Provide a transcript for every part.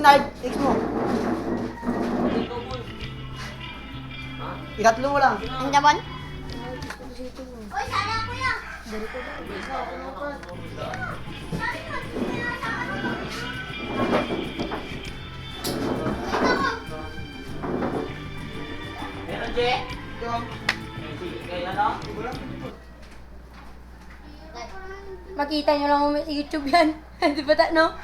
Nard. X mo. Ikatlo mo lang. Ang daban? Uy, sana ako yan. Meron, Je? Ito. Kaya ano? Makita nyo lang sa YouTube yan. Di ba no?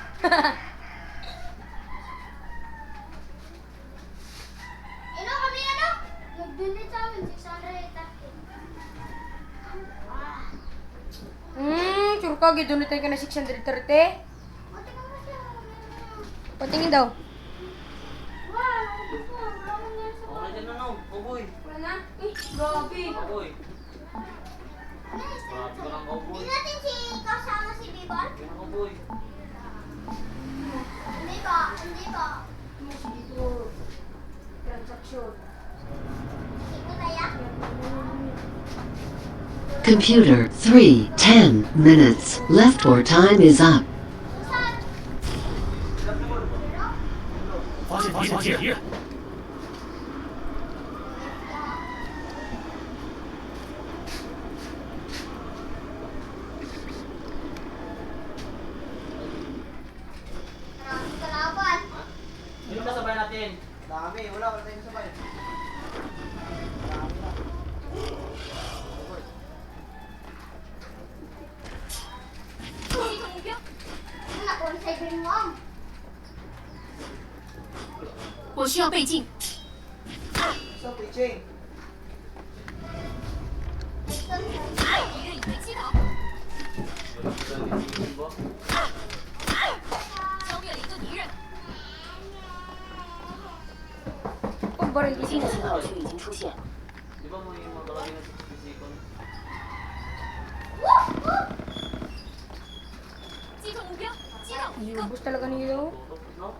Ino kami ano? Nag-donate sa amin, 600 takin. Sure ka, gidunutan ka na 630. Mati ka mo siya. Patingin daw. Wow, wala mo nga sa Okay dyan na, no? Cowboy. Wala na? Eh, grabe. Cowboy. Grabe ka lang, cowboy. Hindi natin si kasama si Bibon? Yan, cowboy. Hindi ba? Hindi ba? Dito. Transaction. Hindi ko na yan. Computer 3:10 minutes left or time is up. Saan? 发现敌人！ Maraming kalaban. Sino kasabay natin? Dami. Wala tayong sabay. Dami na. Ano na kung sa ibig mo? 我需要倍镜。 So, pitching. 敌人已被击倒，消灭了一个敌人。 Oh, baril gising. 信号区已经出现， Di ba mo yung mga kalagay na sa physical? 击中目标，击倒一个， Ubus talaga nila. Tutok, no?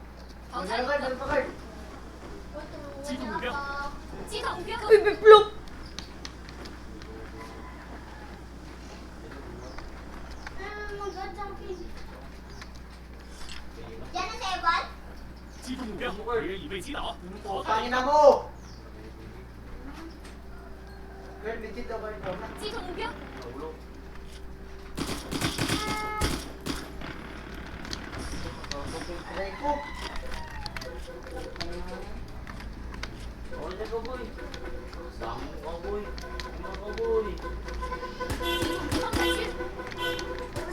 淘汰一个， 击中目标， 击倒目标， Uy, biplok! Diyan na sa Evan? 击中目标，敌人已被击倒，淘汰 Tangin na mo! Girl, legit daw ba ito? 击中目标， Nahulog. Try ko. Okay dyan, cowboy. Dami mo, cowboy. Mga cowboy. 方太君，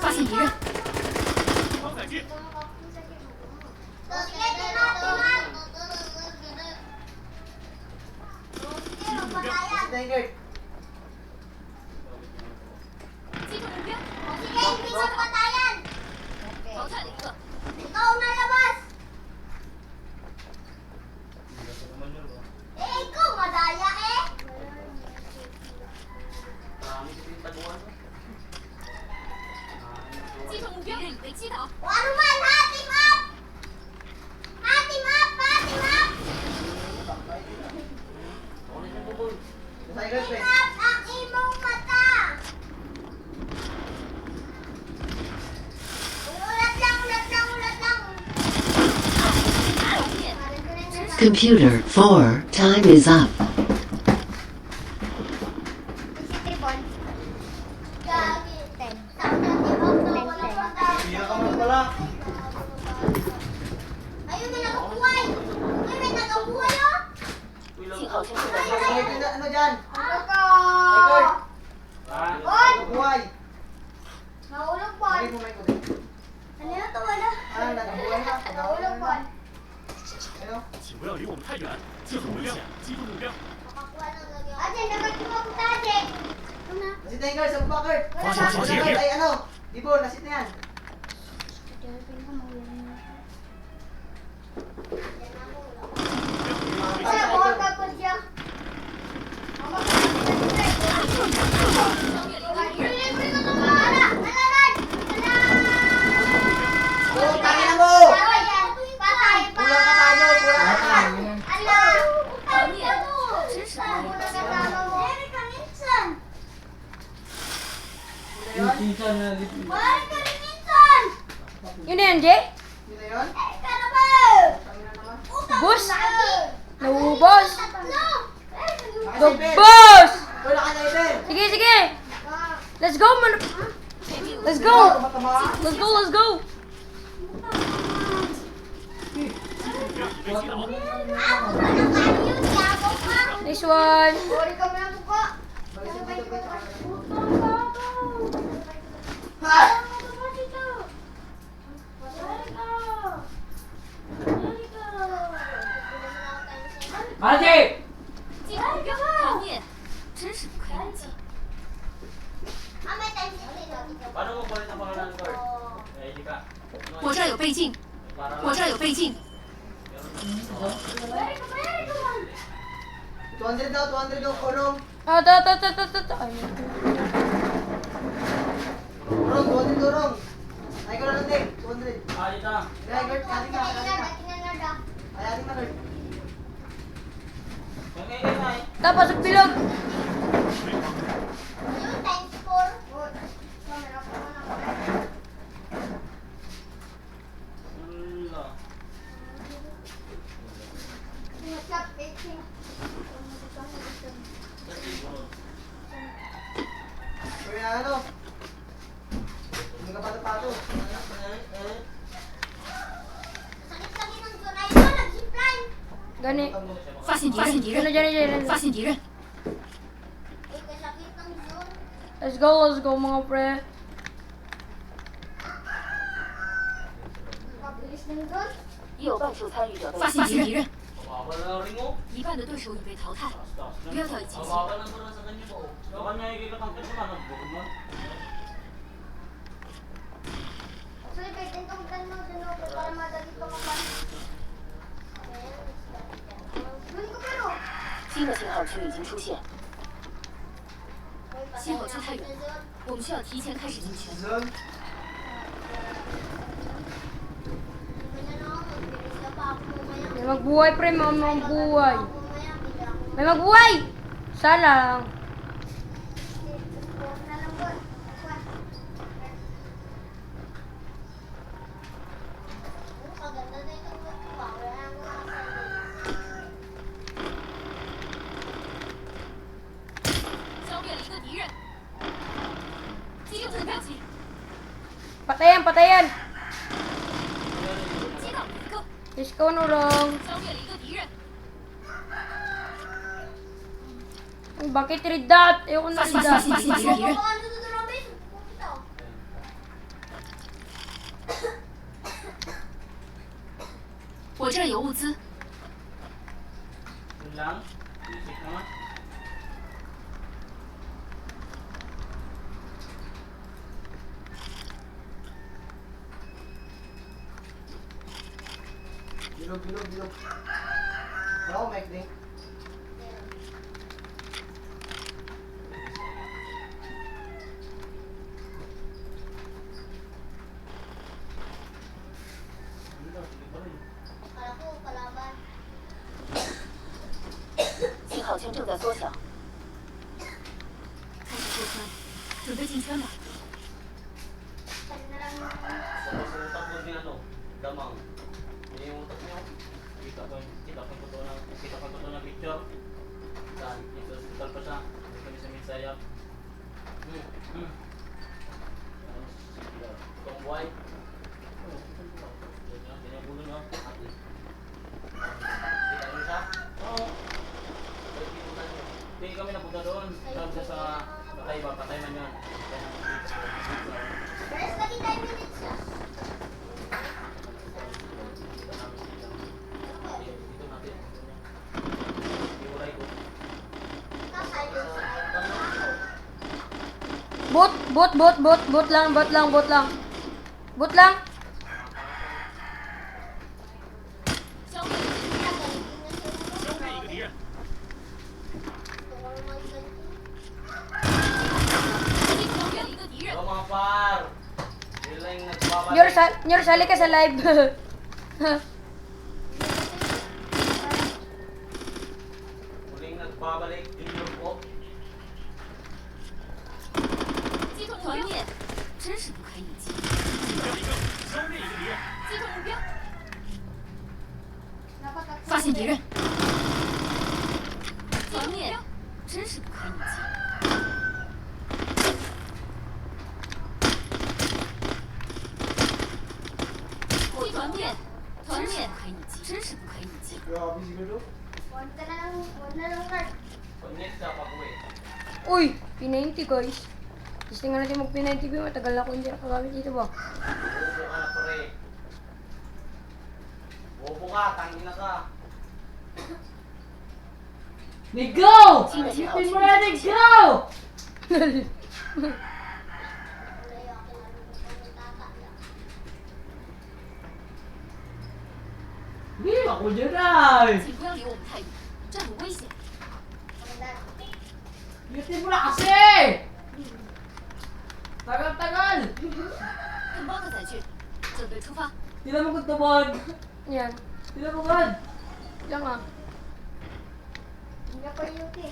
发现敌人，方载军， Sige, timan, timan. Sige, magpatayan. Si Tiger. 击中目标， Sige, hindi magpatayan. 淘汰了一个， Ikaw na labas. Eh, ikaw madaya eh. Marami sa pintaguan, no? 击中目标，敌人已被击倒， O ano man, ha? Team up. Ha? Team up, ha? Team up. Okay dyan, cowboy. Si Tiger, Team pre. up ang imong mata. Ulat lang, ulat lang, ulat lang. 消灭， Computer 4 time is up. Si Tripon. Gagi. 10. Saan na team up na wala pa? Hindi ka mo pala. Ayun, may nakabuhay. Ay, may nakabuhay, oh. Uy, lang. 信号圈出 Ay, 来， ano dyan? Ano ka? Tiger. Ah, On! Buhay. Nahulog po. Hindi mo may kulit. Ano yun ito? Wala. Ah, nakabuhay na. Nahulog po. Ano? 请不要离我们太远，这很危险，击中目标， Ate, nagkatuwa ko ta, ate. Ano na? Si Tiger, sa bakit? Wala Fast, fast, fast. Ay, ano? Ibon, nasit na yan. Wala, buwan ka po siya. Mama, libre ko itong wala. Wala, Lord. Wala. Oh, tangin na mo! Patay yan. Patay pa. Kulang ka tayo, kulang ka tayo. Ala. 消灭，真是无 Kulang 聊。 ka tama mo. Eric, ka minsan. Balik ka rin minsan. Yun na yan, Jay? Yun na yun? Eric, ka naman. Naubos? Naubos? Tatlo! Naubos! Wala ka na, Iber. Sige, sige! Let's go, man! Let's go! Tama-tama. Let's go, let's go! 目标已被击倒。 Ako ba ng ayun? Yago ka! Nice one! Sorry ka mo lang po. Mag-isip dito, Iber. Ha! Mati! 击倒目标，团灭，真是不可以理解。 Ah, may time dito. Paano mo palit ang pangalan ng card? Eh, di ka. 我这儿有倍镜， Para 我这儿有倍镜。 200 daw, 200 daw, kulong. Ah, ta. Ay, Kurong, 200 kurong. Ay, ko na lang din, 200. Ah, dito. Kaya, Gert, ating ka, ating ka. Tinanod ah. Ay, ating ka, Gert. Yung kaya na eh. tapos ang bilog! Yung times 4. Meron ako na. Wala. What's up, bitch? Kasi siguro. Uy, ano? Hindi ka pato-pato. Sakit-sakit ng sunay mo, nag-zipline. Gani. 发现敌人，敌 Dyan, 人， dyan. 发现敌人。 Uy, kasakit ng zone. Let's go mga pre. Kabilis ng zone. 有半数参与者被发现敌人， Mababa na ring mo. 一半的对手已被淘汰。 Taas-taas na. 不要跳一起 Mababa na pala sa kanya po. Sa kanya ikikatangkit mo na. Nagbukod mo. Actually, kahit itong plan mo, dun ako para madali pa kapag. Dun ko pero. 新的信号区已经出现， 信号区太远，我们需要提前开始进拳。 Zone. May magbuhay pre, may magbuhay. May magbuhay! Sana lang.消灭了一个敌人，击中目标机， Patayan! 击倒了一个， Yes ko nurong. 消灭了一个敌人。 Bakit red dot? Ayoko na red 发 dot. 现敌人，我这儿有物资， Yun lang. Isip naman. Bilog, bilog, bilog. Bravo, Mike din. Sige pa rin. 信号圈正在缩小，开始破圈，准备进圈吧。 Sa utak ko ni ano, damang. Yun yung utak niyo. Kita ko yung totoo na picture. Saan? Ito sa hospital pa siya. Ito kami sa Midsaya. Itong buhay. Ganyan ulo niyo. Ate. Kita niyo siya? Oo. Hindi kami napunta doon. Sabi siya sa patay ba? Patay man yan. First, lagi 10 minutes siya. Bot lang. Bot lang. 消灭了一个敌人，消灭一个敌人，已经消灭了一个敌人。 Hello mga par! Sila yung nagbabalik. Nyor, sali ka sa live. Muling nagbabalik. Junior po. 击中团灭，真是不可以理解。目标一个，消灭一个敌人，发现现敌人，团灭，真是不可以逆。团灭，团灭，不可以逆，真是不可以逆。 Grabe siguro. Huwag na lang guard. Connect sa pag-uwi. Uy, P90 guys. Gusto nga natin mag-P90 ba? Matagal ako hindi nakagamit dito ba? Bobo ka na pre. Bobo ka, tangina ka. Nigo! 你不然 Nigo! Biết mà cũng nhớ rồi. 请不要离我们太远，这很危险。 Biết mo na kasi! Tagal-tagal! 跟包克载具，准备出发。 Tila mo kung tumon! Yan. Tila mo man! Yan nga. Hindi ako yuki.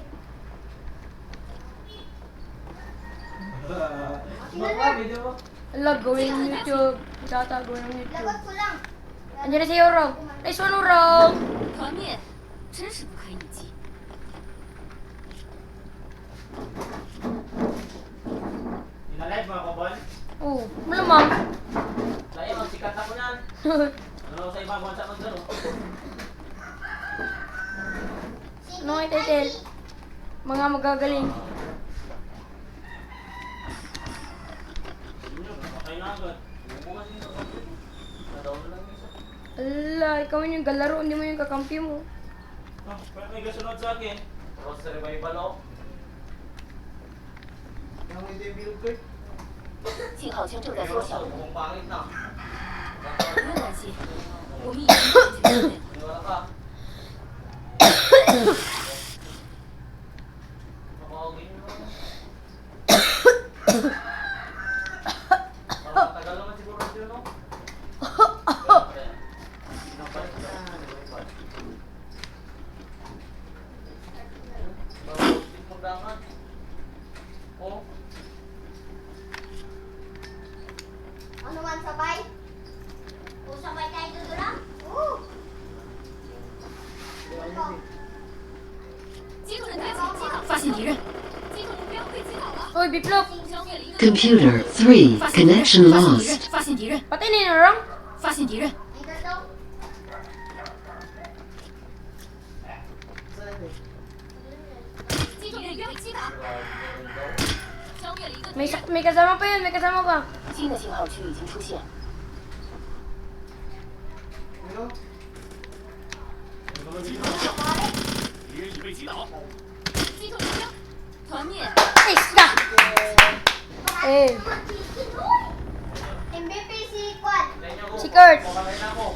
Baka, medyo mo. Ala, gawin ng YouTube. Tata, gawin ng YouTube. Lagot ko lang. Andiyan na si Yorong. Nice one, Yorong! 团灭，真是不可以逆击。 Ina-live mga kabon. Oo, malamang. Dahil ang sikat ako yan. Ano sa ibang bansa ko dyan, oh. Ano nga title? Mga magagaling. Patay na agad. Bobo ka dito. Nadaw na lang isa. Ala, ikaw yun yung galaro. Hindi mo yung kakampi mo. Ah, pero may kasunod sa akin. Tapos sa revival ako. Yung hindi yung bilog ko eh. 信号圈正在缩小。 Mukhang pangit na. 不用担心，我们已经解决了。 Wala ka. Mapakagin mo naman. Parang tagal naman siguro yun, no? Pinabalik na. Bago timbangan. Oh. Ano man sabay? O sabay tayo doon lang? Oo. 击中人台机，击倒，发现敌人，击中目标被击倒了， Uy, biplop! 消灭了一个。 Computer 3, 发现敌人， connection 发现敌 lost. 人，发现敌人， Patay na yung Yorong. 发现敌人， Ito daw. 击中目标被击倒，消灭了一个敌 May, 人。 may kasama pa yun, may kasama pa. 新的信号区已经出现。 Ano? 敌人已被击倒。击中目标，团灭。 Ay, ska! Eh, MVP si Kwan. si Kurt. Kumain na ako.